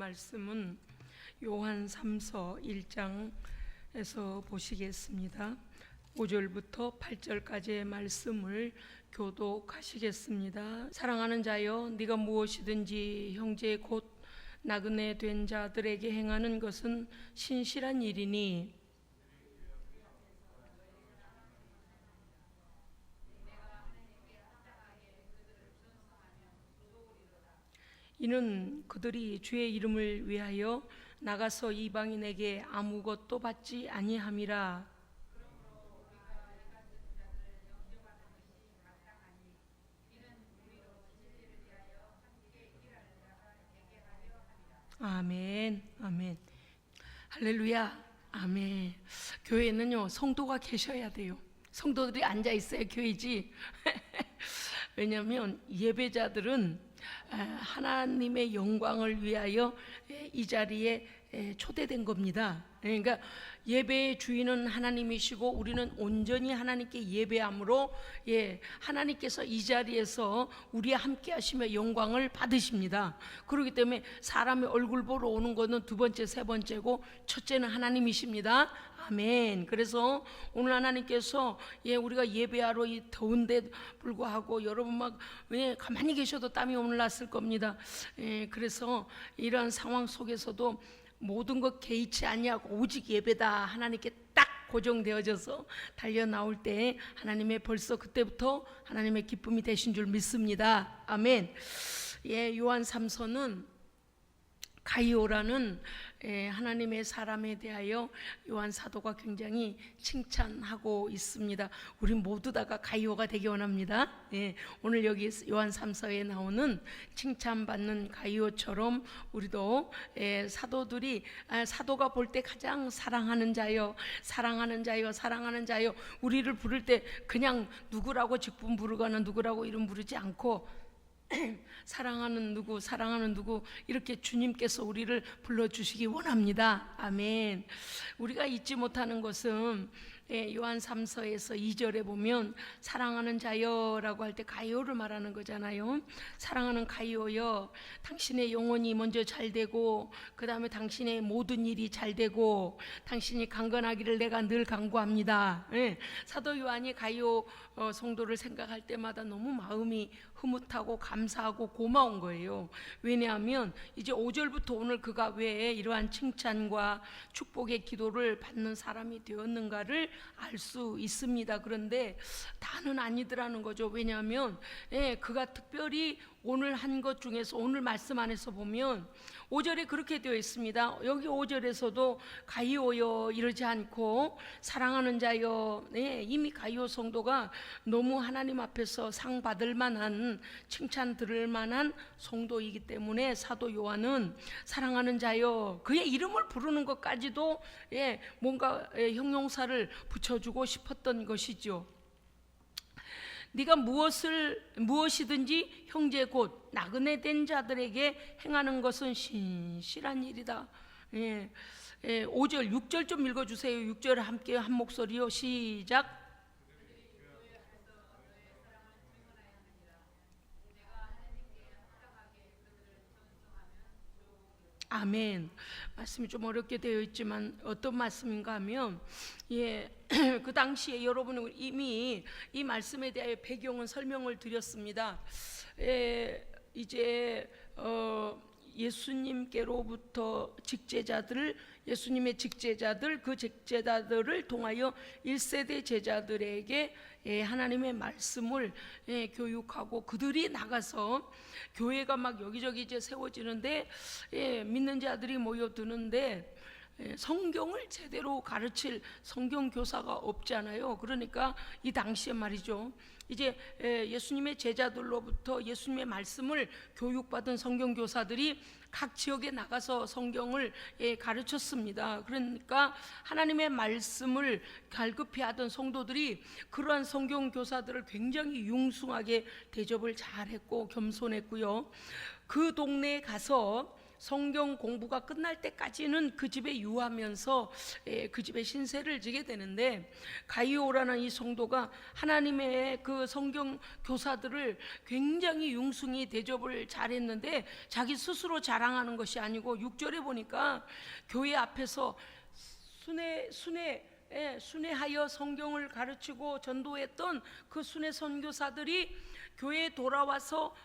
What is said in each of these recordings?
말씀은 요한 3서 1장에서 보시겠습니다. 5절부터 8절까지의 말씀을 교독하시겠습니다. 사랑하는 자여, 네가 무엇이든지 형제 곧 나그네 된 자들에게 행하는 것은 신실한 일이니 이는 그들이 주의 이름을 위하여 나가서 이방인에게 아무것도 받지 아니함이라. 아멘, 아멘, 할렐루야, 아멘. 교회는요, 성도가 계셔야 돼요. 성도들이 앉아 있어야 교회지. 왜냐하면 예배자들은 하나님의 영광을 위하여 이 자리에 초대된 겁니다. 그러니까 예배의 주인은 하나님이시고 우리는 온전히 하나님께 예배함으로 하나님께서 이 자리에서 우리와 함께 하시며 영광을 받으십니다. 그렇기 때문에 사람의 얼굴 보러 오는 것은 두 번째, 세 번째고 첫째는 하나님이십니다. 아멘. 그래서 오늘 하나님께서 우리가 예배하러 이 더운데 불구하고 여러분 막 가만히 계셔도 땀이 오늘 났을 겁니다. 그래서 이런 상황 속에서도 모든 것 개의치 아니하고 오직 예배다 하나님께 딱 고정되어져서 달려 나올 때 하나님의 벌써 그때부터 하나님의 기쁨이 되신 줄 믿습니다. 아멘. 요한 3서는 가이오라는 하나님의 사람에 대하여 요한 사도가 굉장히 칭찬하고 있습니다. 우리 모두 다가 가이오가 되기 원합니다. 오늘 여기 요한 3서에 나오는 칭찬받는 가이오처럼 우리도 사도들이 사도가 볼 때 가장 사랑하는 자여, 사랑하는 자여, 사랑하는 자여, 우리를 부를 때 그냥 누구라고 직분 부르거나 누구라고 이름 부르지 않고 사랑하는 누구, 사랑하는 누구 이렇게 주님께서 우리를 불러주시기 원합니다. 아멘. 우리가 잊지 못하는 것은 요한 3서에서 2절에 보면 사랑하는 자여라고 할 때 가이오를 말하는 거잖아요. 사랑하는 가이오여, 당신의 영혼이 먼저 잘 되고 그 다음에 당신의 모든 일이 잘 되고 당신이 강건하기를 내가 늘 간구합니다. 사도 요한이 가이오 성도를 생각할 때마다 너무 마음이 흐뭇하고 감사하고 고마운 거예요. 왜냐하면 이제 5절부터 오늘 그가 왜 이러한 칭찬과 축복의 기도를 받는 사람이 되었는가를 알 수 있습니다. 그런데 다는 아니더라는 거죠. 왜냐하면 그가 특별히 오늘 한 것 중에서 오늘 말씀 안에서 보면 5절에 그렇게 되어 있습니다. 여기 5절에서도 가이오여 이러지 않고 사랑하는 자여, 이미 가이오 성도가 너무 하나님 앞에서 상 받을 만한, 칭찬 들을 만한 성도이기 때문에 사도 요한은 사랑하는 자여, 그의 이름을 부르는 것까지도 뭔가 형용사를 붙여주고 싶었던 것이죠. 네가 무엇이든지 형제 곧 나그네 된 자들에게 행하는 것은 신실한 일이다. 5절, 6절 좀 읽어주세요. 6절 함께 한 목소리요. 시작. 아멘. 말씀이 좀 어렵게 되어 있지만 어떤 말씀인가 하면 그 당시에 여러분은 이미 이 말씀에 대하여 배경은 설명을 드렸습니다. 이제 예수님께로부터 예수님의 직제자들, 그 직제자들을 통하여 1세대 제자들에게 하나님의 말씀을 교육하고 그들이 나가서 교회가 막 여기저기 이제 세워지는데 믿는 자들이 모여드는데 성경을 제대로 가르칠 성경 교사가 없잖아요. 그러니까 이 당시에 말이죠, 이제 예수님의 제자들로부터 예수님의 말씀을 교육받은 성경 교사들이 각 지역에 나가서 성경을 가르쳤습니다. 그러니까 하나님의 말씀을 갈급히 하던 성도들이 그러한 성경 교사들을 굉장히 융숭하게 대접을 잘했고 겸손했고요. 그 동네에 가서 성경 공부가 끝날 때까지는 그 집에 유하면서 그 집에 신세를 지게 되는데, 가이오라는 이 성도가 하나님의 그 성경 교사들을 굉장히 융숭이 대접을 잘했는데, 자기 스스로 자랑하는 것이 아니고 6절에 보니까 교회 앞에서 순회하여 성경을 가르치고 전도했던 그 순회 선교사들이 교회에 돌아와서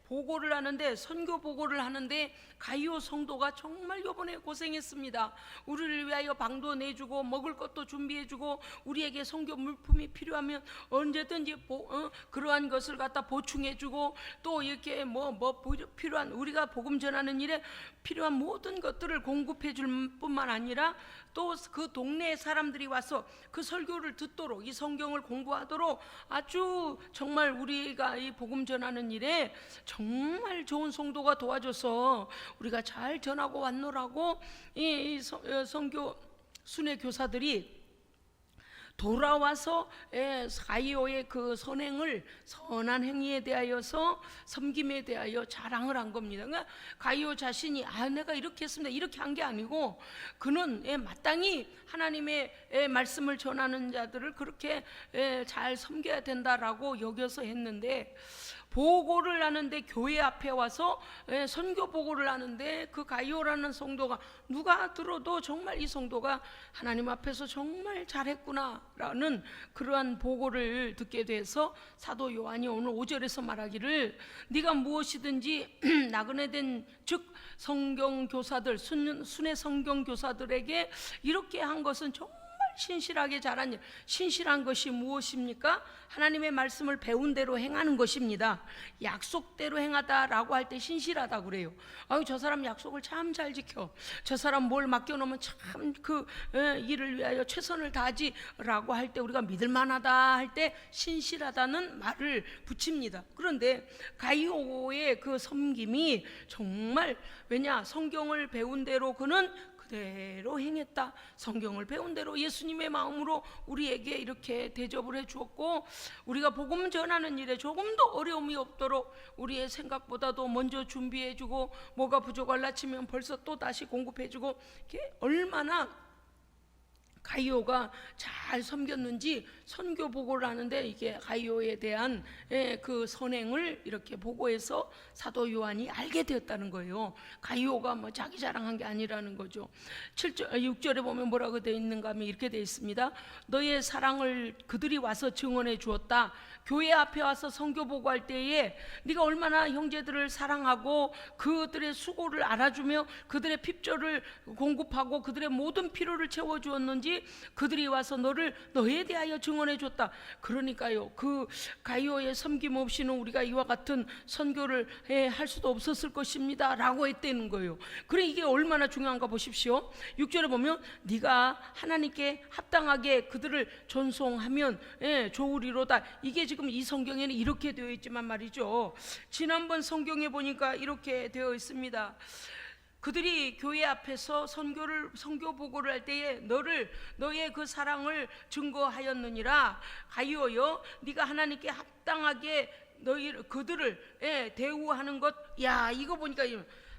보고를 하는데, 선교 보고를 하는데, 가이오 성도가 정말 요번에 고생했습니다. 우리를 위하여 방도 내주고 먹을 것도 준비해주고 우리에게 선교 물품이 필요하면 언제든지 그러한 것을 갖다 보충해주고, 또 이렇게 필요한, 우리가 복음 전하는 일에 필요한 모든 것들을 공급해줄 뿐만 아니라 또 그 동네 사람들이 와서 그 설교를 듣도록, 이 성경을 공부하도록 아주 정말 우리가 이 복음 전하는 일에 정말 좋은 성도가 도와줘서 우리가 잘 전하고 왔노라고 이 선교 순회 교사들이 돌아와서 가이오의 그 선행을, 선한 행위에 대하여서, 섬김에 대하여 자랑을 한 겁니다. 그러니까 가이오 자신이 내가 이렇게 했습니다, 이렇게 한 게 아니고, 그는 마땅히 하나님의 말씀을 전하는 자들을 그렇게 잘 섬겨야 된다라고 여겨서 했는데, 보고를 하는데, 교회 앞에 와서 선교 보고를 하는데, 그 가이오라는 성도가, 누가 들어도 정말 이 성도가 하나님 앞에서 정말 잘했구나라는 그러한 보고를 듣게 돼서 사도 요한이 오늘 5절에서 말하기를, 네가 무엇이든지 나그네 된 즉 성경교사들, 순회 성경교사들에게 이렇게 한 것은 정말 신실하게 잘한 일. 신실한 것이 무엇입니까? 하나님의 말씀을 배운 대로 행하는 것입니다. 약속대로 행하다라고 할 때 신실하다 그래요. 저 사람 약속을 참 잘 지켜, 저 사람 뭘 맡겨놓으면 참 그 일을 위하여 최선을 다하지라고 할 때 우리가 믿을만하다 할 때 신실하다는 말을 붙입니다. 그런데 가이오의 그 섬김이 정말, 왜냐, 성경을 배운 대로 그는 그대로 행했다. 성경을 배운 대로 예수님의 마음으로 우리에게 이렇게 대접을 해 주었고, 우리가 복음 전하는 일에 조금도 어려움이 없도록 우리의 생각보다도 먼저 준비해 주고, 뭐가 부족할라 치면 벌써 또 다시 공급해 주고, 얼마나 가이오가 잘 섬겼는지 선교 보고를 하는데, 이게 가이오에 대한 그 선행을 이렇게 보고해서 사도 요한이 알게 되었다는 거예요. 가이오가 자기 자랑한 게 아니라는 거죠. 6절에 보면 뭐라고 되어 있는가 하면 이렇게 되어 있습니다. 너의 사랑을 그들이 와서 증언해 주었다. 교회 앞에 와서 선교 보고할 때에 네가 얼마나 형제들을 사랑하고 그들의 수고를 알아주며 그들의 핍조를 공급하고 그들의 모든 필요를 채워주었는지 그들이 와서 너에 대하여 증언해 줬다. 그러니까요, 그 가이오의 섬김 없이는 우리가 이와 같은 선교를 할 수도 없었을 것입니다 라고 했다는 거예요. 그래, 이게 얼마나 중요한가 보십시오. 6절에 보면 네가 하나님께 합당하게 그들을 존송하면 좋으리로다. 이게 지금 이 성경에는 이렇게 되어 있지만 말이죠, 지난번 성경에 보니까 이렇게 되어 있습니다. 그들이 교회 앞에서 선교 보고를 할 때에 너의 그 사랑을 증거하였느니라. 가이오여, 네가 하나님께 합당하게 그들을 대우하는 것. 야, 이거 보니까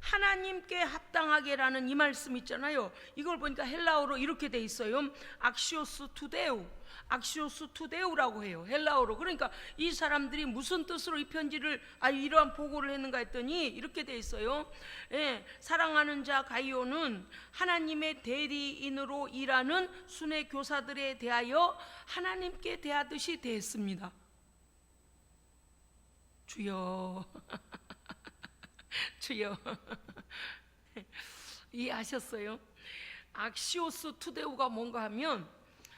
하나님께 합당하게라는 이 말씀 있잖아요. 이걸 보니까 헬라어로 이렇게 돼 있어요. 악시오스 투데우라고 해요, 헬라어로. 그러니까 이 사람들이 무슨 뜻으로 이 편지를 이러한 보고를 했는가 했더니 이렇게 돼 있어요. 사랑하는 자 가이오는 하나님의 대리인으로 일하는 순회 교사들에 대하여 하나님께 대하듯이 대했습니다. 주여 주여 이해하셨어요? 악시오스 투데우가 뭔가 하면,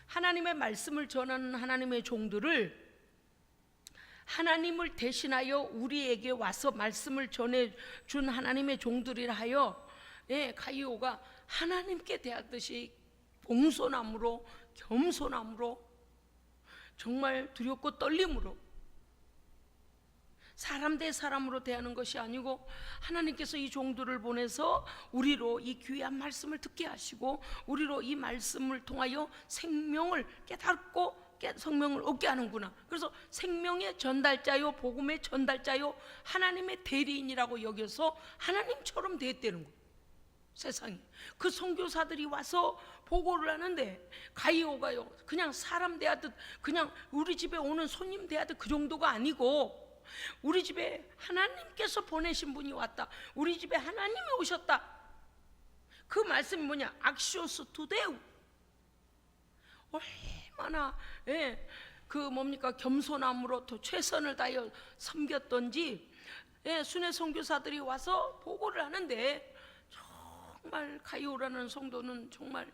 하나님의 말씀을 전하는 하나님의 종들을, 하나님을 대신하여 우리에게 와서 말씀을 전해준 하나님의 종들이라 하여 가이오가 하나님께 대하듯이 공손함으로, 겸손함으로, 정말 두렵고 떨림으로, 사람 대 사람으로 대하는 것이 아니고 하나님께서 이 종들을 보내서 우리로 이 귀한 말씀을 듣게 하시고 우리로 이 말씀을 통하여 생명을 깨닫고 성명을 얻게 하는구나. 그래서 생명의 전달자요, 복음의 전달자요, 하나님의 대리인이라고 여겨서 하나님처럼 대했다는 거예요. 세상에 그 선교사들이 와서 보고를 하는데 가이오가요 그냥 사람 대하듯, 그냥 우리 집에 오는 손님 대하듯 그 정도가 아니고, 우리 집에 하나님께서 보내신 분이 왔다, 우리 집에 하나님이 오셨다. 그 말씀이 뭐냐? 악시오스 투데우. 얼마나 그 뭡니까 겸손함으로 또 최선을 다하여 섬겼던지 순회 선교사들이 와서 보고를 하는데, 정말 가이오라는 성도는 정말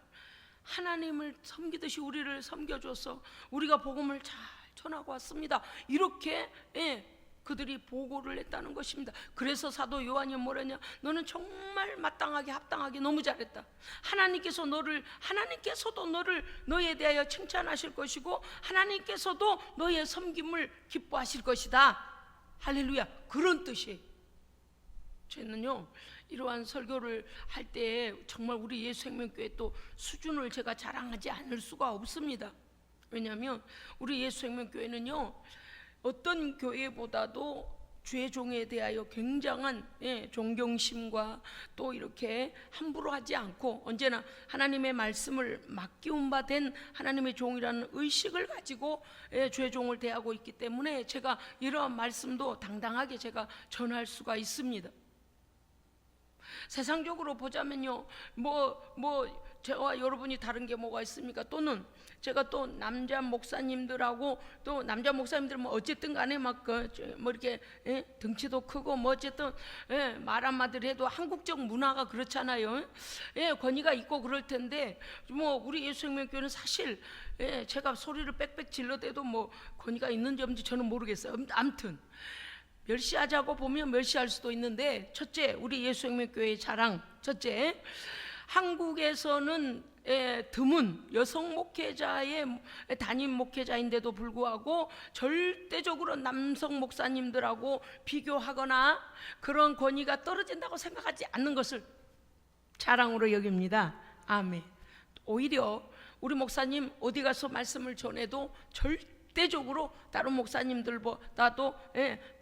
하나님을 섬기듯이 우리를 섬겨줘서 우리가 복음을 잘 전하고 왔습니다. 이렇게 그들이 보고를 했다는 것입니다. 그래서 사도 요한이 뭐랬냐? 너는 정말 마땅하게 합당하게 너무 잘했다. 하나님께서도 너를 너에 대하여 칭찬하실 것이고 하나님께서도 너의 섬김을 기뻐하실 것이다. 할렐루야. 그런 뜻이에요. 저는요 이러한 설교를 할 때 정말 우리 예수생명교회 또 수준을 제가 자랑하지 않을 수가 없습니다. 왜냐하면 우리 예수생명교회는요 어떤 교회보다도 주의 종에 대하여 굉장한 존경심과 또 이렇게 함부로 하지 않고 언제나 하나님의 말씀을 맡기운 바 된 하나님의 종이라는 의식을 가지고 주의 종을 대하고 있기 때문에 제가 이러한 말씀도 당당하게 제가 전할 수가 있습니다. 세상적으로 보자면요 저와 여러분이 다른 게 뭐가 있습니까? 또는 제가 또 남자 목사님들하고, 또 남자 목사님들은 뭐 어쨌든 간에 막 뭐 이렇게 덩치도 크고 뭐 어쨌든 말 한마디를 해도 한국적 문화가 그렇잖아요. 권위가 있고 그럴 텐데 뭐 우리 예수생명교회는 사실 제가 소리를 빽빽 질러대도 뭐 권위가 있는지 없는지 저는 모르겠어요. 아무튼 멸시하자고 보면 멸시할 수도 있는데, 첫째 우리 예수생명교회의 자랑, 첫째 한국에서는 드문 여성 목회자의 담임 목회자인데도 불구하고 절대적으로 남성 목사님들하고 비교하거나 그런 권위가 떨어진다고 생각하지 않는 것을 자랑으로 여깁니다. 아멘. 오히려 우리 목사님 어디 가서 말씀을 전해도 절대적으로 다른 목사님들보다도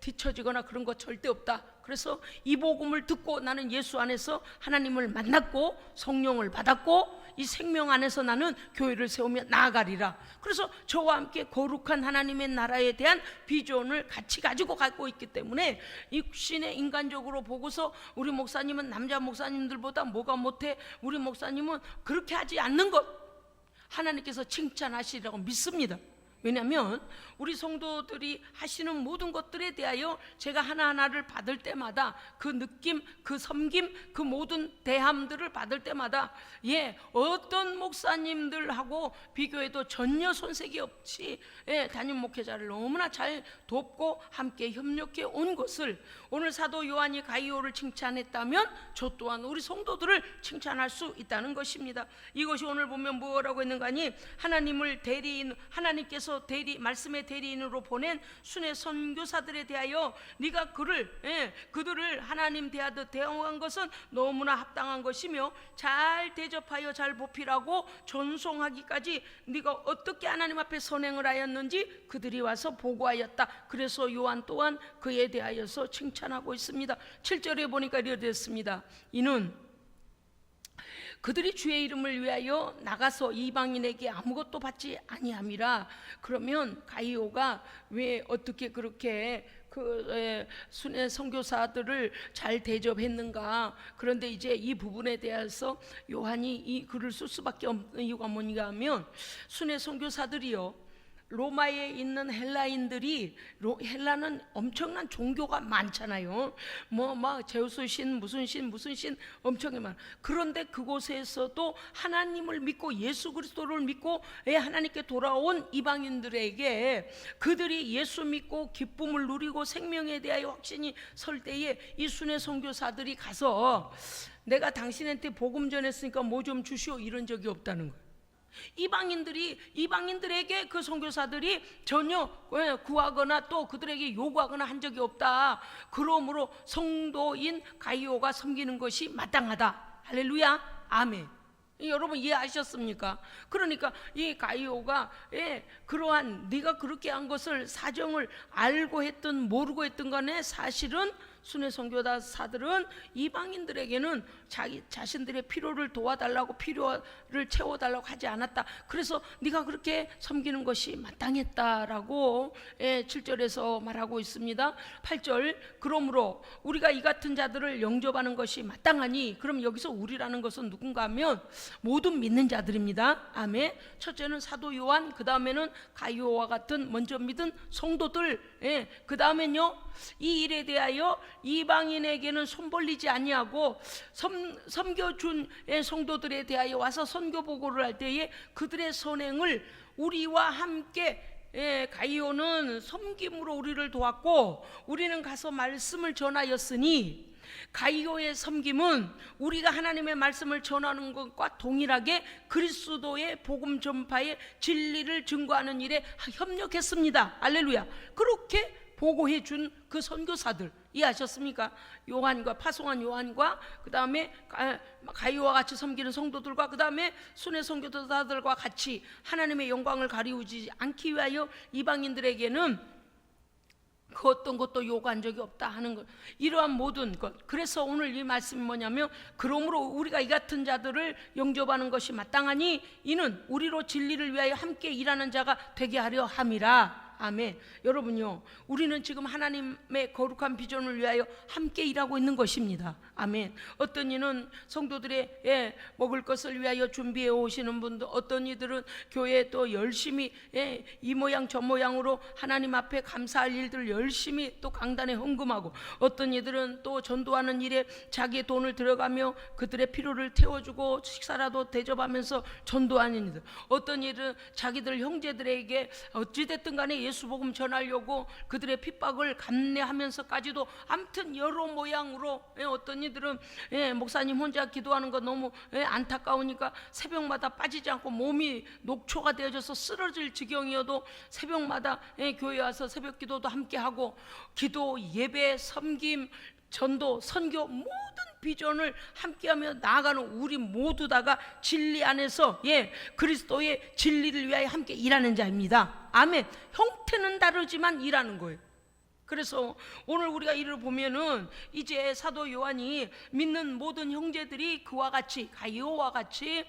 뒤처지거나 그런 거 절대 없다. 그래서 이 복음을 듣고 나는 예수 안에서 하나님을 만났고 성령을 받았고 이 생명 안에서 나는 교회를 세우며 나아가리라. 그래서 저와 함께 거룩한 하나님의 나라에 대한 비전을 같이 가지고 가고 있기 때문에 육신의 인간적으로 보고서 우리 목사님은 남자 목사님들보다 뭐가 못해, 우리 목사님은 그렇게 하지 않는 것 하나님께서 칭찬하시리라고 믿습니다. 왜냐하면 우리 성도들이 하시는 모든 것들에 대하여 제가 하나하나를 받을 때마다 그 느낌, 그 섬김, 그 모든 대함들을 받을 때마다 어떤 목사님들하고 비교해도 전혀 손색이 없이 담임 목회자를 너무나 잘 돕고 함께 협력해 온 것을 오늘 사도 요한이 가이오를 칭찬했다면 저 또한 우리 성도들을 칭찬할 수 있다는 것입니다. 이것이 오늘 보면 뭐라고 했는가 하니, 하나님을 대리인, 하나님께서 말씀의 대리인으로 보낸 순회 선교사들에 대하여 네가 그들을 하나님 대하듯 대응한 것은 너무나 합당한 것이며 잘 대접하여 잘 보필하고 전송하기까지 네가 어떻게 하나님 앞에 선행을 하였는지 그들이 와서 보고하였다. 그래서 요한 또한 그에 대하여서 칭찬하고 있습니다. 7절에 보니까 이렇게 됐습니다. 이는 그들이 주의 이름을 위하여 나가서 이방인에게 아무것도 받지 아니함이라. 그러면 가이오가 왜 어떻게 그렇게 순회 선교사들을 잘 대접했는가? 그런데 이제 이 부분에 대해서 요한이 이 글을 쓸 수밖에 없는 이유가 뭔가 하면, 순회 선교사들이요 로마에 있는 헬라인들이, 헬라는 엄청난 종교가 많잖아요. 막 제우스 신 무슨 신 엄청나게 많아. 그런데 그곳에서도 하나님을 믿고 예수 그리스도를 믿고 하나님께 돌아온 이방인들에게 그들이 예수 믿고 기쁨을 누리고 생명에 대하여 확신이 설 때에 이 순회 선교사들이 가서 내가 당신한테 복음 전했으니까 뭐 좀 주시오 이런 적이 없다는 거예요. 이방인들에게 그 선교사들이 전혀 구하거나 또 그들에게 요구하거나 한 적이 없다. 그러므로 성도인 가이오가 섬기는 것이 마땅하다. 할렐루야, 아멘. 여러분 이해하셨습니까? 그러니까 이 가이오가 그러한 네가 그렇게 한 것을 사정을 알고 했든 모르고 했든 간에 사실은 순회 선교사들은 이방인들에게는 자신들의 필요를 도와달라고, 필요를 채워달라고 하지 않았다. 그래서 네가 그렇게 섬기는 것이 마땅했다라고 7절에서 말하고 있습니다. 8절, 그러므로 우리가 이 같은 자들을 영접하는 것이 마땅하니, 그럼 여기서 우리라는 것은 누군가 하면 모든 믿는 자들입니다. 아멘. 첫째는 사도 요한, 그 다음에는 가이오와 같은 먼저 믿은 성도들, 그 다음엔요 이 일에 대하여 이방인에게는 손 벌리지 아니하고 섬겨준 성도들에 대하여 와서 선교 보고를 할 때에 그들의 선행을 우리와 함께, 가이오는 섬김으로 우리를 도왔고 우리는 가서 말씀을 전하였으니, 가이오의 섬김은 우리가 하나님의 말씀을 전하는 것과 동일하게 그리스도의 복음 전파의 진리를 증거하는 일에 협력했습니다. 할렐루야. 그렇게 보고해 준 그 선교사들 이해하셨습니까? 요한과, 파송한 요한과, 그 다음에 가이오와 같이 섬기는 성도들과, 그 다음에 순회 선교사들과 같이 하나님의 영광을 가리우지 않기 위하여 이방인들에게는 그 어떤 것도 요구한 적이 없다 하는 것, 이러한 모든 것. 그래서 오늘 이 말씀이 뭐냐면, 그러므로 우리가 이 같은 자들을 영접하는 것이 마땅하니 이는 우리로 진리를 위하여 함께 일하는 자가 되게 하려 함이라. 아멘. 여러분요, 우리는 지금 하나님의 거룩한 비전을 위하여 함께 일하고 있는 것입니다. 아멘. 어떤 이는 성도들의 먹을 것을 위하여 준비해 오시는 분들, 어떤 이들은 교회에 또 열심히 이 모양 저 모양으로 하나님 앞에 감사할 일들 열심히 또 강단에 헌금하고, 어떤 이들은 또 전도하는 일에 자기의 돈을 들어가며 그들의 필요를 태워주고 식사라도 대접하면서 전도하는 이들, 어떤 이들은 자기들 형제들에게 어찌됐든 간에 예수 복음 전하려고 그들의 핍박을 감내하면서까지도, 아무튼 여러 모양으로, 어떤 이들은 목사님 혼자 기도하는 거 너무 안타까우니까 새벽마다 빠지지 않고 몸이 녹초가 되어져서 쓰러질 지경이어도 새벽마다 교회 와서 새벽 기도도 함께 하고, 기도, 예배, 섬김, 전도, 선교 모든 비전을 함께하며 나아가는 우리 모두 다가 진리 안에서 그리스도의 진리를 위하여 함께 일하는 자입니다. 아멘. 형태는 다르지만 일하는 거예요. 그래서 오늘 우리가 이를 보면은 이제 사도 요한이 믿는 모든 형제들이 그와 같이, 가이오와 같이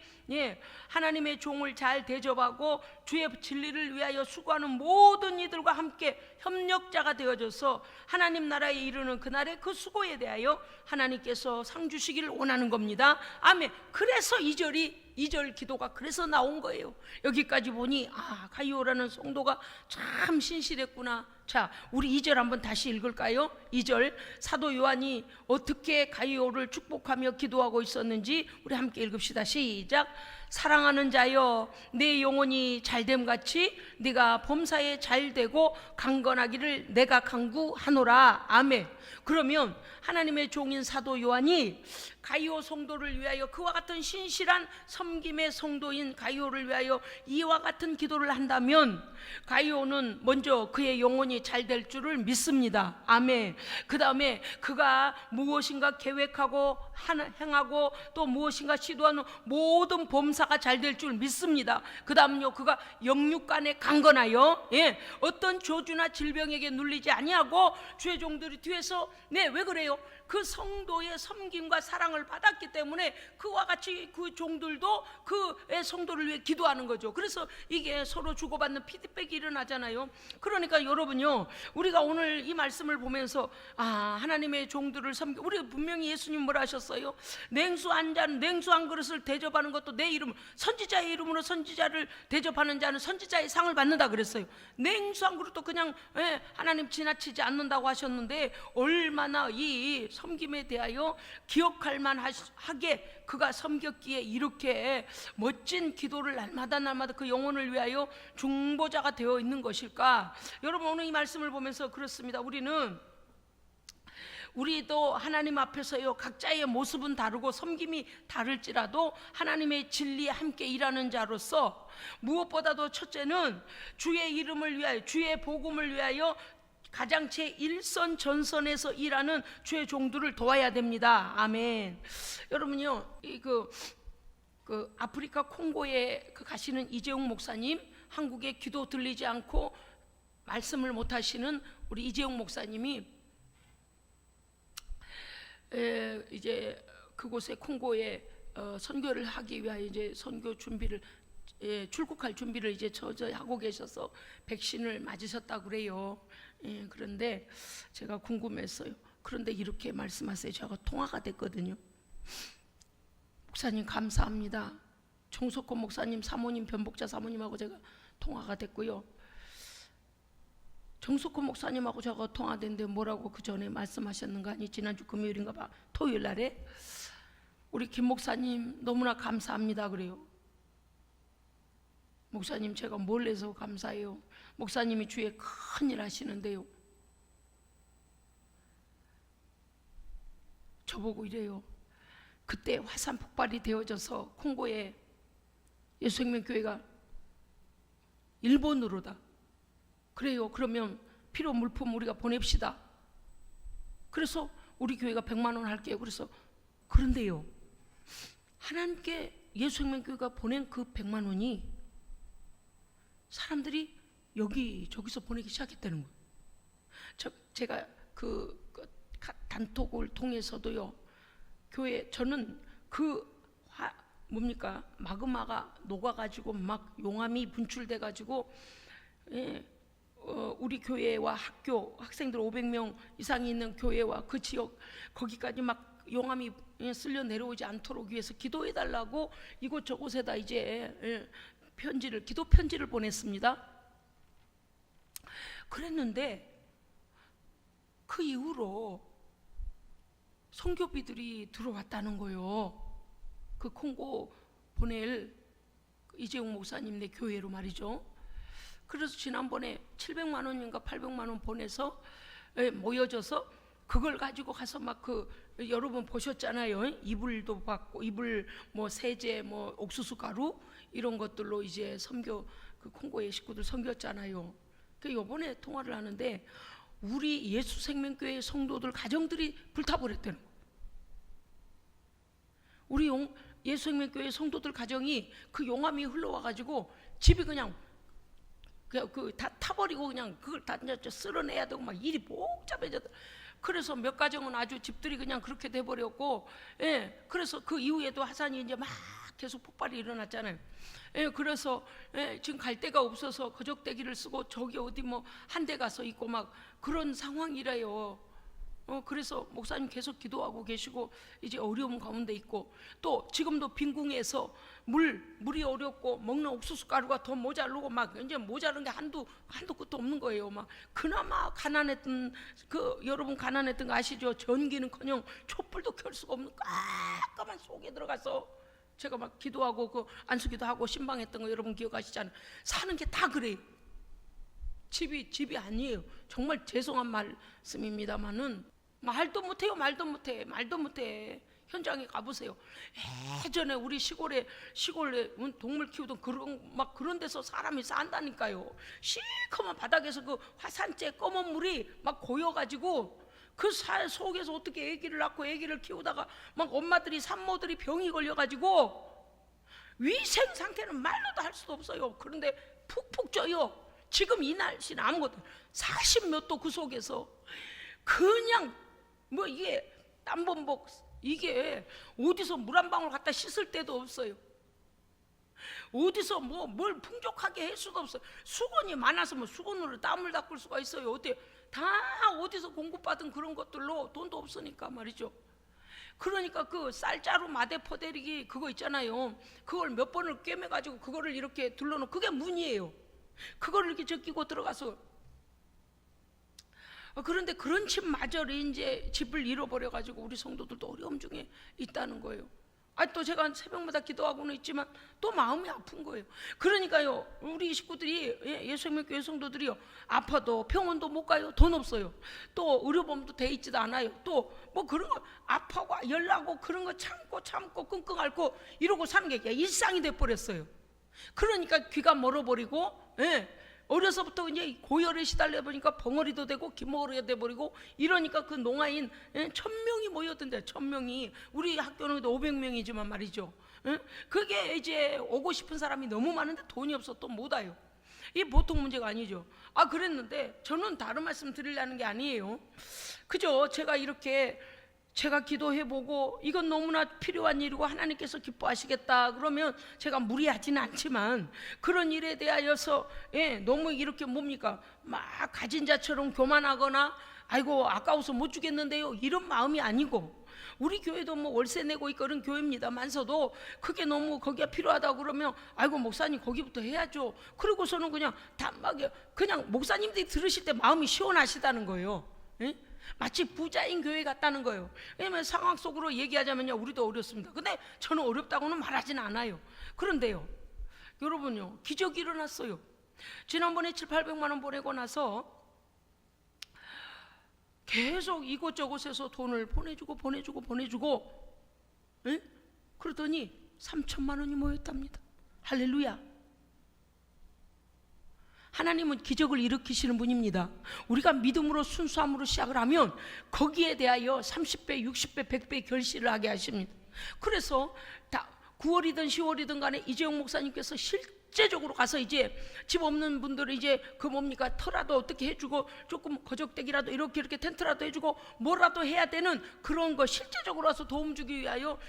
하나님의 종을 잘 대접하고 주의 진리를 위하여 수고하는 모든 이들과 함께 협력자가 되어져서 하나님 나라에 이르는 그날의 그 수고에 대하여 하나님께서 상 주시기를 원하는 겁니다. 아멘. 그래서 2절 기도가 그래서 나온 거예요. 여기까지 보니 가이오라는 성도가 참 신실했구나. 자, 우리 2절 한번 다시 읽을까요? 2절, 사도 요한이 어떻게 가이오를 축복하며 기도하고 있었는지 우리 함께 읽읍시다. 시작. 사랑하는 자여, 내 영혼이 잘됨같이 네가 범사에 잘되고 강건하기를 내가 간구하노라. 아멘. 그러면 하나님의 종인 사도 요한이 가이오 성도를 위하여, 그와 같은 신실한 섬김의 성도인 가이오를 위하여 이와 같은 기도를 한다면, 가이오는 먼저 그의 영혼이 잘 될 줄을 믿습니다. 아멘. 그 다음에 그가 무엇인가 계획하고 행하고 또 무엇인가 시도하는 모든 범사가 잘 될 줄 믿습니다. 그 다음요, 그가 영육간에 강건하여 어떤 저주나 질병에게 눌리지 아니하고 주의 종들이 뒤에서 왜 그래요? 그 성도의 섬김과 사랑을 받았기 때문에 그와 같이 그 종들도 그 성도를 위해 기도하는 거죠. 그래서 이게 서로 주고받는 피드백이 일어나잖아요. 그러니까 여러분요, 우리가 오늘 이 말씀을 보면서 하나님의 종들을 섬기, 우리 분명히 예수님 뭐라 하셨어요? 냉수 한 그릇을 대접하는 것도 내 이름, 선지자의 이름으로 선지자를 대접하는 자는 선지자의 상을 받는다 그랬어요. 냉수 한 그릇도 그냥 하나님 지나치지 않는다고 하셨는데, 얼마나 이 섬김에 대하여 기억할 만하게 그가 섬겼기에 이렇게 멋진 기도를 날마다 그 영혼을 위하여 중보자가 되어 있는 것일까? 여러분, 오늘 이 말씀을 보면서 그렇습니다. 우리도 하나님 앞에서요, 각자의 모습은 다르고 섬김이 다를지라도 하나님의 진리에 함께 일하는 자로서 무엇보다도 첫째는 주의 이름을 위하여, 주의 복음을 위하여 가장 제1선 전선에서 일하는 주의 종들을 도와야 됩니다. 아멘. 여러분요, 그 아프리카 콩고에 그 가시는 이재용 목사님, 한국에 기도 들리지 않고 말씀을 못 하시는 우리 이재용 목사님이 이제 그곳에 콩고에 선교를 하기 위하여 이제 선교 준비를 출국할 준비를 이제 하고 계셔서 백신을 맞으셨다고 그래요. 그런데 제가 궁금했어요. 그런데 이렇게 말씀하세요. 제가 통화가 됐거든요. 목사님 감사합니다. 정석권 목사님, 사모님, 변복자 사모님하고 제가 통화가 됐고요. 정석권 목사님하고 제가 통화됐는데 뭐라고 그 전에 말씀하셨는가 하니 지난주 금요일인가 봐, 토요일 날에 우리 김 목사님 너무나 감사합니다 그래요. 목사님 제가 뭘 해서 감사해요. 목사님이 주에 큰일 하시는데요. 저보고 이래요. 그때 화산 폭발이 되어져서 콩고에 예수생명교회가 일본으로다. 그래요. 그러면 필요 물품 우리가 보냅시다. 그래서 우리 교회가 100만 원 할게요. 그래서 그런데요. 하나님께 예수생명교회가 보낸 그 100만 원이 사람들이 여기저기서 보내기 시작했다는 거예요. 제가 그 단톡을 통해서도요. 교회 저는 뭡니까 마그마가 녹아가지고 막 용암이 분출돼가지고 우리 교회와 학교 학생들 500명 이상이 있는 교회와 그 지역 거기까지 막 용암이 쓸려 내려오지 않도록 위해서 기도해 달라고 이곳저곳에다 이제 기도 편지를 보냈습니다. 그랬는데 그 이후로 선교비들이 들어왔다는 거예요. 그 콩고 보낼 이재용 목사님네 교회로 말이죠. 그래서 지난번에 700만 원인가 800만 원 보내서 모여져서 그걸 가지고 가서 막 여러분 보셨잖아요. 이불도 받고 이불 뭐 세제 뭐 옥수수 가루 이런 것들로 이제 선교 그 콩고의 식구들 섬겼잖아요. 그 요번에 통화를 하는데 우리 예수생명교회 성도들 가정들이 불타버렸다는 거예요. 우리 예수생명교회 성도들 가정이 그 용암이 흘러와가지고 집이 그냥 다 타버리고 그냥 그걸 다 쓸어내야 되고 막 일이 복잡해졌다. 그래서 몇 가정은 아주 집들이 그냥 그렇게 돼버렸고, 그래서 그 이후에도 화산이 이제 막 계속 폭발이 일어났잖아요. 그래서 지금 갈 데가 없어서 거적대기를 쓰고 저기 어디 뭐 한 대 가서 있고 막 그런 상황이래요. 그래서 목사님 계속 기도하고 계시고 이제 어려움 가운데 있고 또 지금도 빈궁에서 물이 어렵고 먹는 옥수수 가루가 더 모자르고 막 이제 모자른 게 한두 끝도 없는 거예요. 막 그나마 가난했던 여러분 가난했던 거 아시죠? 전기는커녕 촛불도 켤 수가 없는 깜깜한 속에 들어가서 제가 막 기도하고 안수기도 하고 신방했던 거 여러분 기억하시잖아요. 사는 게 다 그래요. 집이 아니에요. 정말 죄송한 말씀입니다만은 말도 못해. 현장에 가보세요. 예전에 우리 시골에 동물 키우던 그런 데서 사람이 산다니까요. 시커먼 바닥에서 그 화산재 검은 물이 막 고여가지고 그 속에서 어떻게 아기를 낳고 아기를 키우다가 막 엄마들이 산모들이 병이 걸려가지고 위생 상태는 말로도 할 수도 없어요. 그런데 푹푹 쪄요. 지금 이 날씨는 아무것도 40몇 도 그 속에서 그냥 뭐 이게 땀범벅 이게 어디서 물 한 방울 갖다 씻을 데도 없어요. 어디서 뭘 풍족하게 할 수도 없어요. 수건이 많아서 뭐 수건으로 땀을 닦을 수가 있어요. 다 어디서 공급받은 그런 것들로 돈도 없으니까 말이죠. 그러니까 그 쌀자루 마대 퍼대리기 그거 있잖아요. 그걸 몇 번을 꿰매가지고 그거를 이렇게 둘러놓고 그게 문이에요. 그거를 이렇게 적기고 들어가서 그런데 그런 집마저 이제 집을 잃어버려가지고 우리 성도들도 어려움 중에 있다는 거예요. 또 제가 새벽마다 기도하고는 있지만 또 마음이 아픈 거예요. 그러니까요 우리 식구들이 예수생명교회 성도들이요 아파도 병원도 못 가요. 돈 없어요. 또 의료보험도 돼 있지도 않아요. 또 뭐 그런 거 아파고 열나고 그런 거 참고 끙끙 앓고 이러고 사는 게 일상이 돼버렸어요. 그러니까 귀가 멀어버리고 어려서부터 이제 고열에 시달려 보니까 벙어리도 되고 기머리가 돼버리고 이러니까 그 농아인 1000명이 모였던데 1000명이 우리 학교는 500명이지만 말이죠. 그게 이제 오고 싶은 사람이 너무 많은데 돈이 없어 또 못 와요. 이 보통 문제가 아니죠. 그랬는데 저는 다른 말씀 드리려는 게 아니에요. 그죠? 제가 이렇게 제가 기도해보고 이건 너무나 필요한 일이고 하나님께서 기뻐하시겠다 그러면 제가 무리하지는 않지만, 그런 일에 대하여서 너무 이렇게 뭡니까 막 가진 자처럼 교만하거나 아이고 아까워서 못 주겠는데요 이런 마음이 아니고, 우리 교회도 뭐 월세 내고 있고 그런 교회입니다만서도 그게 너무 거기가 필요하다고 그러면 아이고 목사님 거기부터 해야죠. 그리고서는 그냥 단박에 그냥 목사님들이 들으실 때 마음이 시원하시다는 거예요. 마치 부자인 교회 같다는 거예요. 왜냐면 상황 속으로 얘기하자면요 우리도 어렵습니다. 근데 저는 어렵다고는 말하지는 않아요. 그런데요 여러분요 기적이 일어났어요. 지난번에 700~800만 원 보내고 나서 계속 이곳저곳에서 돈을 보내주고 그러더니 3천만 원이 모였답니다. 할렐루야. 하나님은 기적을 일으키시는 분입니다. 우리가 믿음으로 순수함으로 시작을 하면 거기에 대하여 30배, 60배, 100배 결실을 하게 하십니다. 그래서 9월이든 10월이든 간에 이재용 목사님께서 실제적으로 가서 이제 집 없는 분들은 이제 그 뭡니까 터라도 어떻게 해주고 조금 거적대기라도 이렇게 텐트라도 해주고 뭐라도 해야 되는 그런 거 실제적으로 와서 도움 주기 위하여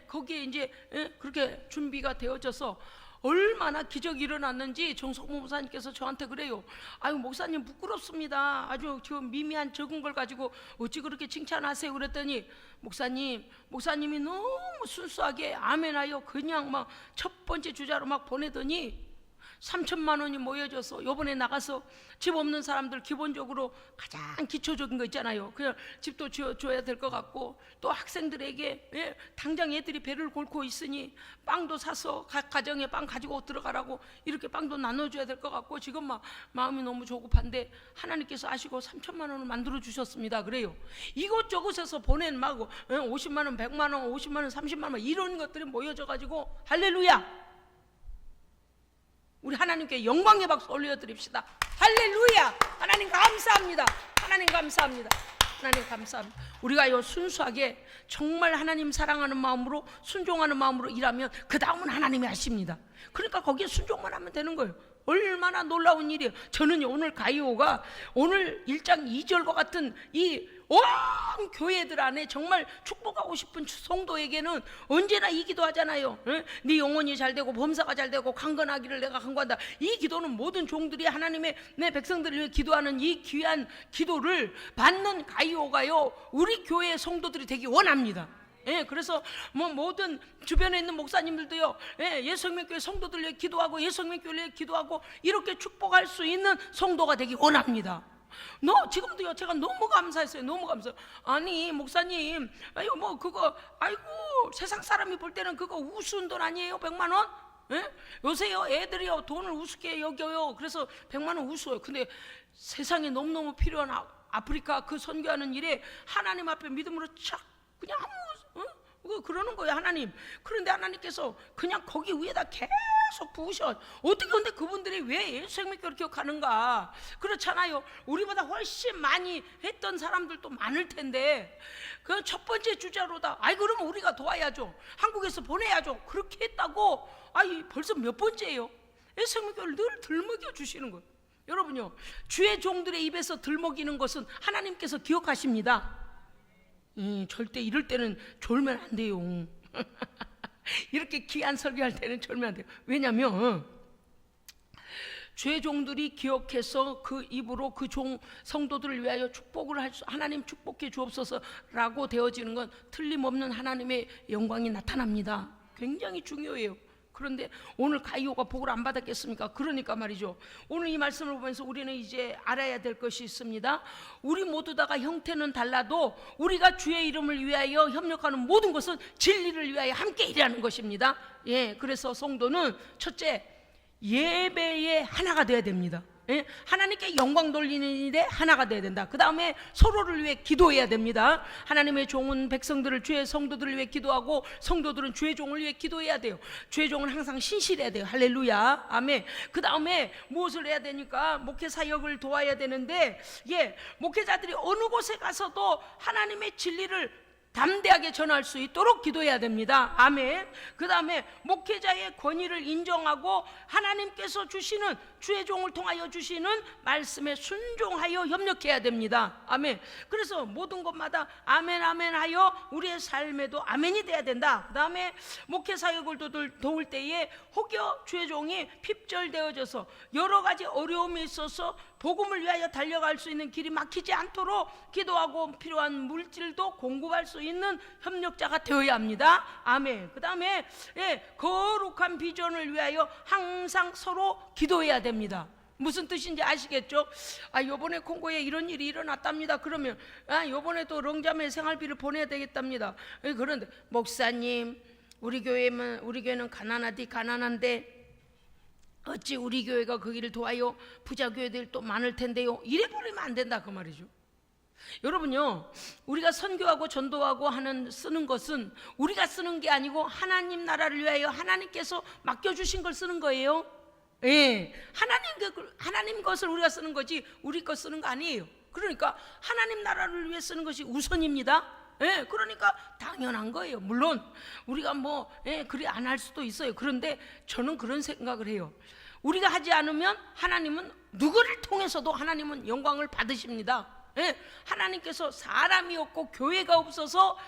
거기에 이제 그렇게 준비가 되어져서 얼마나 기적이 일어났는지 정성모 목사님께서 저한테 그래요. 아유 목사님 부끄럽습니다. 아주 저 미미한 적은 걸 가지고 어찌 그렇게 칭찬하세요 그랬더니 목사님이 너무 순수하게 아멘하여 그냥 막 첫 번째 주자로 막 보내더니 3천만 원이 모여져서 요번에 나가서 집 없는 사람들 기본적으로 가장 기초적인 거 있잖아요. 그냥 집도 줘야 될 것 같고 또 학생들에게 당장 애들이 배를 골고 있으니 빵도 사서 각 가정에 빵 가지고 들어가라고 이렇게 빵도 나눠줘야 될 것 같고 지금 막 마음이 너무 조급한데 하나님께서 아시고 3천만 원을 만들어 주셨습니다. 그래요. 이곳저곳에서 보낸 막 50만 원, 100만 원, 50만 원, 30만 원 이런 것들이 모여져 가지고 할렐루야. 우리 하나님께 영광의 박수 올려드립시다. 할렐루야. 하나님 감사합니다. 하나님 감사합니다. 하나님 감사합니다. 우리가 순수하게 정말 하나님 사랑하는 마음으로 순종하는 마음으로 일하면 그 다음은 하나님이 하십니다. 그러니까 거기에 순종만 하면 되는 거예요. 얼마나 놀라운 일이에요. 저는요 오늘 가이오가 오늘 1장 2절과 같은 이 온 교회들 안에 정말 축복하고 싶은 성도에게는 언제나 이 기도하잖아요. 네 영혼이 잘되고 범사가 잘되고 강건하기를 내가 간구한다. 이 기도는 모든 종들이 하나님의 내 백성들을 위해 기도하는 이 귀한 기도를 받는 가이오가요 우리 교회의 성도들이 되기 원합니다. 그래서 모든 주변에 있는 목사님들도요 예수생명교회 성도들 위해 기도하고 예수생명교회 위해 기도하고 이렇게 축복할 수 있는 성도가 되기 원합니다. 지금도요 제가 너무 감사했어요. 너무 감사해요. 아니 목사님 아이고 세상 사람이 볼 때는 그거 우스운 돈 아니에요? 100만 원? 요새요 애들이요 돈을 우습게 여겨요. 그래서 100만 원 우스워요. 근데 세상에 너무너무 필요한 아프리카 그 선교하는 일에 하나님 앞에 믿음으로 착 그냥 그러는 거예요 하나님. 그런데 하나님께서 그냥 거기 위에다 계속 부으셔. 어떻게 근데 그분들이 왜 예수생명교회를 기억하는가? 그렇잖아요. 우리보다 훨씬 많이 했던 사람들도 많을 텐데 그 첫 번째 주자로다. 그러면 우리가 도와야죠. 한국에서 보내야죠. 그렇게 했다고 벌써 몇 번째예요. 예수생명교회를 늘 들먹여 주시는 거예요. 여러분요 주의 종들의 입에서 들먹이는 것은 하나님께서 기억하십니다. 절대 이럴 때는 졸면 안 돼요. 이렇게 귀한 설교할 때는 졸면 안 돼요. 왜냐하면 주의 종들이 기억해서 그 입으로 그 종 성도들을 위하여 축복을 하나님 축복해 주옵소서라고 되어지는 건 틀림없는 하나님의 영광이 나타납니다. 굉장히 중요해요. 그런데 오늘 가이오가 복을 안 받았겠습니까? 그러니까 말이죠. 오늘 이 말씀을 보면서 우리는 이제 알아야 될 것이 있습니다. 우리 모두 다가 형태는 달라도 우리가 주의 이름을 위하여 협력하는 모든 것은 진리를 위하여 함께 일하는 것입니다. 그래서 성도는 첫째 예배에 하나가 되어야 됩니다. 하나님께 영광 돌리는 일에 하나가 되어야 된다. 그 다음에 서로를 위해 기도해야 됩니다. 하나님의 종은 백성들을 주의 성도들을 위해 기도하고 성도들은 주의 종을 위해 기도해야 돼요. 주의 종은 항상 신실해야 돼요. 할렐루야 아멘. 그 다음에 무엇을 해야 되니까 목회 사역을 도와야 되는데 목회자들이 어느 곳에 가서도 하나님의 진리를 담대하게 전할 수 있도록 기도해야 됩니다. 아멘. 그 다음에 목회자의 권위를 인정하고 하나님께서 주시는, 주의 종을 통하여 주시는 말씀에 순종하여 협력해야 됩니다. 아멘. 그래서 모든 것마다 아멘 아멘 하여 우리의 삶에도 아멘이 돼야 된다. 그 다음에 목회 사역을 도울 때에 혹여 주의 종이 핍절되어져서 여러 가지 어려움이 있어서 복음을 위하여 달려갈 수 있는 길이 막히지 않도록 기도하고 필요한 물질도 공급할 수 있는 협력자가 되어야 합니다. 아멘. 그 다음에 거룩한 비전을 위하여 항상 서로 기도해야 됩니다. 무슨 뜻인지 아시겠죠? 요번에 콩고에 이런 일이 일어났답니다. 그러면 요번에도 렁자매 생활비를 보내야 되겠답니다. 그런데 목사님, 우리 교회는 가난한데 어찌 우리 교회가 거기를 도와요? 부자 교회들 또 많을 텐데요. 이래 버리면 안 된다 그 말이죠. 여러분요, 우리가 선교하고 전도하고 쓰는 것은 우리가 쓰는 게 아니고 하나님 나라를 위하여 하나님께서 맡겨주신 걸 쓰는 거예요. 예, 하나님 것을 우리가 쓰는 거지 우리 것 쓰는 거 아니에요. 그러니까 하나님 나라를 위해 쓰는 것이 우선입니다. 예, 그러니까 당연한 거예요. 물론 우리가 그리 안 할 수도 있어요. 그런데 저는 그런 생각을 해요. 우리가 하지 않으면 하나님은 누구를 통해서도 하나님은 영광을 받으십니다. 예, 하나님께서 사람이 없고 교회가 없어서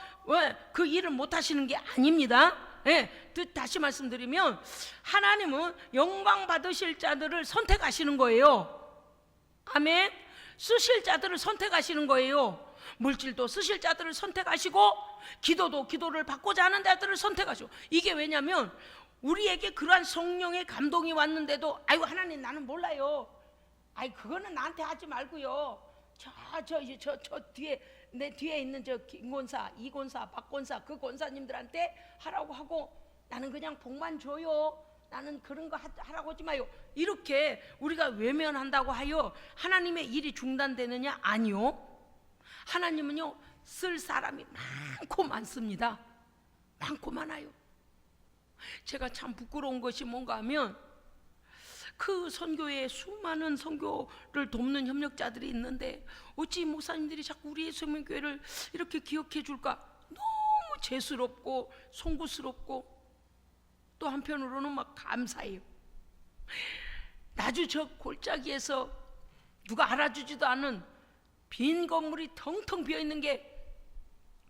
그 일을 못 하시는 게 아닙니다. 예, 다시 말씀드리면 하나님은 영광 받으실 자들을 선택하시는 거예요. 아멘. 쓰실 자들을 선택하시는 거예요. 물질도 쓰실 자들을 선택하시고 기도를 받고자 하는 자들을 선택하시고. 이게 왜냐면 우리에게 그러한 성령의 감동이 왔는데도 하나님 나는 몰라요. 그거는 나한테 하지 말고요. 저 뒤에 내 뒤에 있는 저 김권사, 이권사, 박권사 그 권사님들한테 하라고 하고 나는 그냥 복만 줘요. 나는 그런 거 하라고 하지 마요. 이렇게 우리가 외면한다고 하여 하나님의 일이 중단되느냐? 아니요. 하나님은요 쓸 사람이 많고 많습니다. 많고 많아요. 제가 참 부끄러운 것이 뭔가 하면 그 선교에 수많은 선교를 돕는 협력자들이 있는데 어찌 목사님들이 자꾸 우리의 생명교회를 이렇게 기억해 줄까? 너무 죄스럽고 송구스럽고 또 한편으로는 막 감사해요. 나주 저 골짜기에서 누가 알아주지도 않은 빈 건물이 텅텅 비어있는 게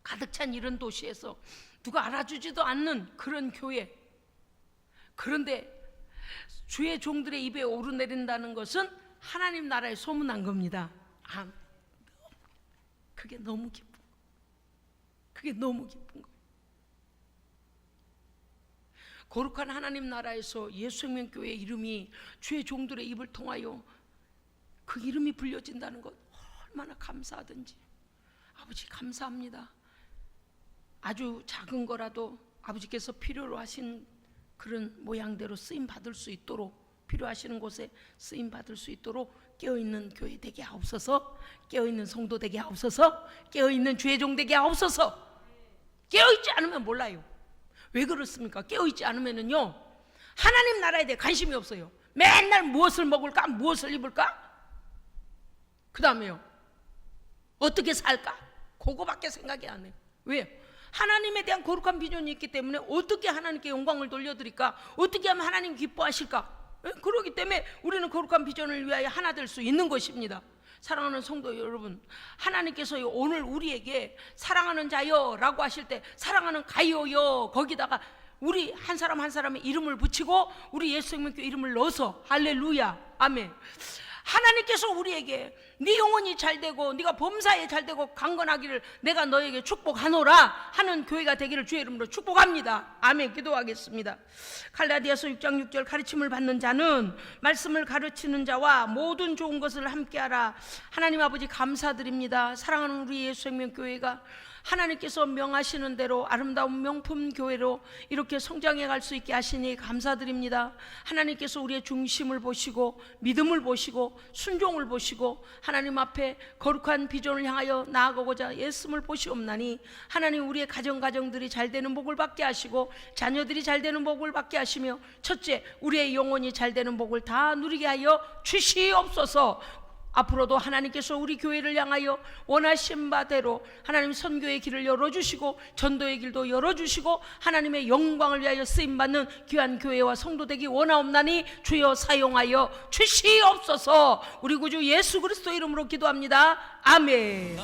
가득 찬 이런 도시에서 누가 알아주지도 않는 그런 교회, 그런데 주의 종들의 입에 오르내린다는 것은 하나님 나라에 소문난 겁니다. 그게 너무 기쁜 거예요. 그게 너무 기쁜 거예요. 거룩한 하나님 나라에서 예수생명교회 이름이 주의 종들의 입을 통하여 그 이름이 불려진다는 것 얼마나 감사하든지. 아버지 감사합니다. 아주 작은 거라도 아버지께서 필요로 하신 그런 모양대로 쓰임 받을 수 있도록, 필요하시는 곳에 쓰임 받을 수 있도록 깨어있는 교회 되게 하옵소서. 깨어있는 성도 되게 하옵소서. 깨어있는 주의 종 되게 하옵소서. 깨어있지 않으면 몰라요. 왜 그렇습니까? 깨어있지 않으면은요 하나님 나라에 대해 관심이 없어요. 맨날 무엇을 먹을까? 무엇을 입을까? 그 다음에요 어떻게 살까? 그거밖에 생각이 안 해요. 왜요? 하나님에 대한 거룩한 비전이 있기 때문에 어떻게 하나님께 영광을 돌려드릴까? 어떻게 하면 하나님 기뻐하실까? 그렇기 때문에 우리는 거룩한 비전을 위하여 하나 될 수 있는 것입니다. 사랑하는 성도 여러분, 하나님께서 오늘 우리에게 사랑하는 자여 라고 하실 때 사랑하는 가요여 거기다가 우리 한 사람 한 사람의 이름을 붙이고 우리 예수생명교회 이름을 넣어서 할렐루야 아멘. 하나님께서 우리에게 네 영혼이 잘되고 네가 범사에 잘되고 강건하기를 내가 너에게 축복하노라 하는 교회가 되기를 주의 이름으로 축복합니다. 아멘. 기도하겠습니다. 갈라디아서 6장 6절 가르침을 받는 자는 말씀을 가르치는 자와 모든 좋은 것을 함께하라. 하나님 아버지 감사드립니다. 사랑하는 우리 예수생명교회가 하나님께서 명하시는 대로 아름다운 명품 교회로 이렇게 성장해 갈 수 있게 하시니 감사드립니다. 하나님께서 우리의 중심을 보시고 믿음을 보시고 순종을 보시고 하나님 앞에 거룩한 비전을 향하여 나아가고자 애씀을 보시옵나니 하나님 우리의 가정들이 잘되는 복을 받게 하시고 자녀들이 잘되는 복을 받게 하시며 첫째 우리의 영혼이 잘되는 복을 다 누리게 하여 주시옵소서. 앞으로도 하나님께서 우리 교회를 향하여 원하신 바대로 하나님 선교의 길을 열어주시고 전도의 길도 열어주시고 하나님의 영광을 위하여 쓰임받는 귀한 교회와 성도 되기 원하옵나니 주여 사용하여 주시옵소서. 우리 구주 예수 그리스도 이름으로 기도합니다. 아멘.